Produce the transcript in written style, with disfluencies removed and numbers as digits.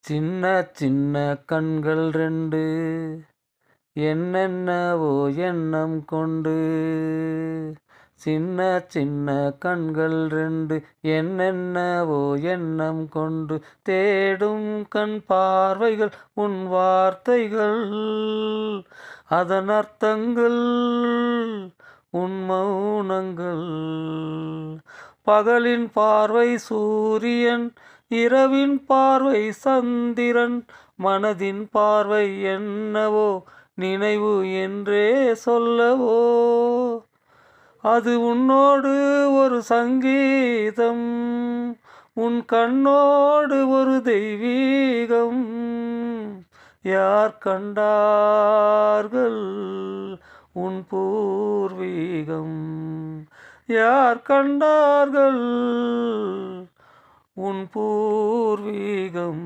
சின்ன சின்ன கண்கள் ரெண்டு என்னென்னவோ எண்ணம் கொண்டு. சின்ன சின்ன கண்கள் ரெண்டு என்னென்னவோ எண்ணம் கொண்டு தேடும் கண் பார்வைகள் உன் வார்த்தைகள் அதன் அர்த்தங்கள் உன் மௌனங்கள். பகலின் பார்வை சூரியன், இரவின் பார்வை சந்திரன், மனதின் பார்வை என்னவோ நினைவு என்றே சொல்லவோ. அது உன்னோடு ஒரு சங்கீதம், உன் கண்ணோடு ஒரு தெய்வீகம். யார் கண்டார்கள் உன் பூர்வீகம்? யார் கண்டார்கள் உன் பூர்வீகம்?